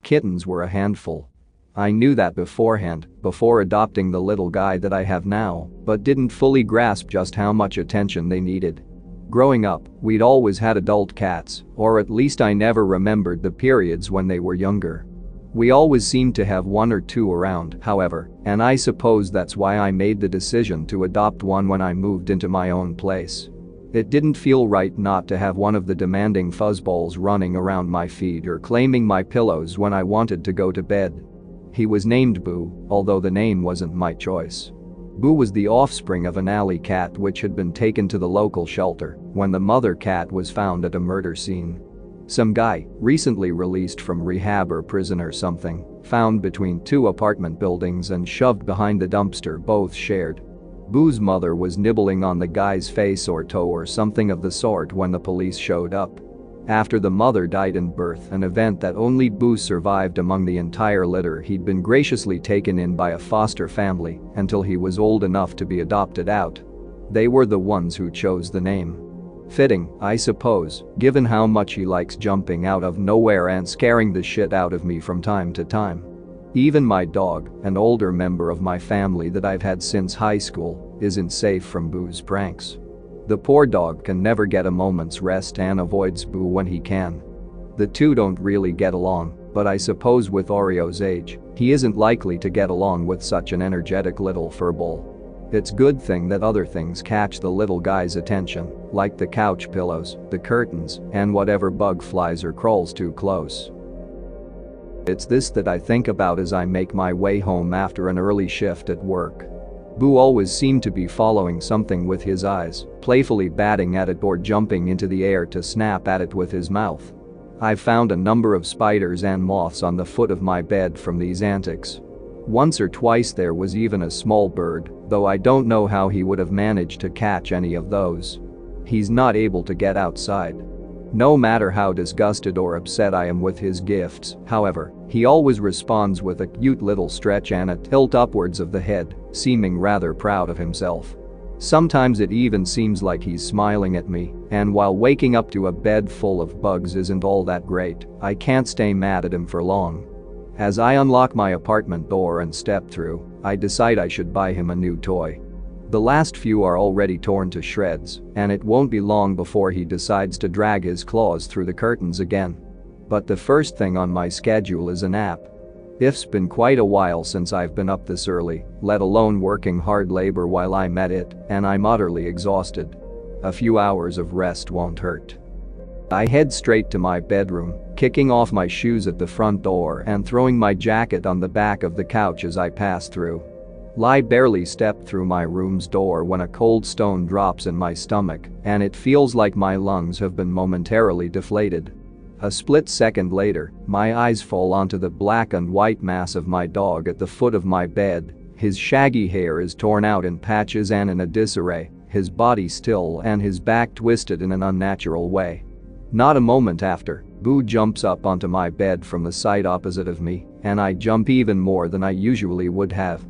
Kittens were a handful. I knew that beforehand, before adopting the little guy that I have now, but didn't fully grasp just how much attention they needed. Growing up, we'd always had adult cats, or at least I never remembered the periods when they were younger. We always seemed to have one or two around, however, and I suppose that's why I made the decision to adopt one when I moved into my own place. It didn't feel right not to have one of the demanding fuzzballs running around my feet or claiming my pillows when I wanted to go to bed. He was named Boo, although the name wasn't my choice. Boo was the offspring of an alley cat which had been taken to the local shelter when the mother cat was found at a murder scene. Some guy, recently released from rehab or prison or something, found between two apartment buildings and shoved behind the dumpster both shared. Boo's mother was nibbling on the guy's face or toe or something of the sort when the police showed up. After the mother died in birth, an event that only Boo survived among the entire litter, he'd been graciously taken in by a foster family until he was old enough to be adopted out. They were the ones who chose the name. Fitting, I suppose, given how much he likes jumping out of nowhere and scaring the shit out of me from time to time. Even my dog, an older member of my family that I've had since high school, isn't safe from Boo's pranks. The poor dog can never get a moment's rest and avoids Boo when he can. The two don't really get along, but I suppose with Oreo's age, he isn't likely to get along with such an energetic little furball. It's good thing that other things catch the little guy's attention, like the couch pillows, the curtains, and whatever bug flies or crawls too close. It's this that I think about as I make my way home after an early shift at work. Boo always seemed to be following something with his eyes, playfully batting at it or jumping into the air to snap at it with his mouth. I've found a number of spiders and moths on the foot of my bed from these antics. Once or twice there was even a small bird, though I don't know how he would have managed to catch any of those. He's not able to get outside. No matter how disgusted or upset I am with his gifts, however, he always responds with a cute little stretch and a tilt upwards of the head, seeming rather proud of himself. Sometimes it even seems like he's smiling at me, and while waking up to a bed full of bugs isn't all that great, I can't stay mad at him for long. As I unlock my apartment door and step through, I decide I should buy him a new toy. The last few are already torn to shreds, and it won't be long before he decides to drag his claws through the curtains again. But the first thing on my schedule is a nap. It's been quite a while since I've been up this early, let alone working hard labor while I'm at it, and I'm utterly exhausted. A few hours of rest won't hurt. I head straight to my bedroom, kicking off my shoes at the front door and throwing my jacket on the back of the couch as I pass through. I barely stepped through my room's door when a cold stone drops in my stomach, and it feels like my lungs have been momentarily deflated. A split second later, my eyes fall onto the black and white mass of my dog at the foot of my bed. His shaggy hair is torn out in patches and in a disarray, his body still and his back twisted in an unnatural way. Not a moment after, Boo jumps up onto my bed from the side opposite of me, and I jump even more than I usually would have.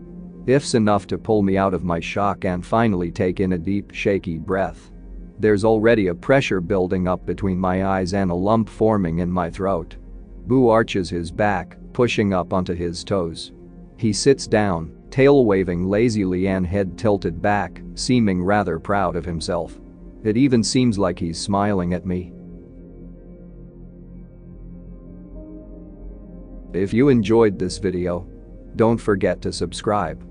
It's enough to pull me out of my shock and finally take in a deep, shaky breath. There's already a pressure building up between my eyes and a lump forming in my throat. Boo arches his back, pushing up onto his toes. He sits down, tail waving lazily and head tilted back, seeming rather proud of himself. It even seems like he's smiling at me. If you enjoyed this video, don't forget to subscribe.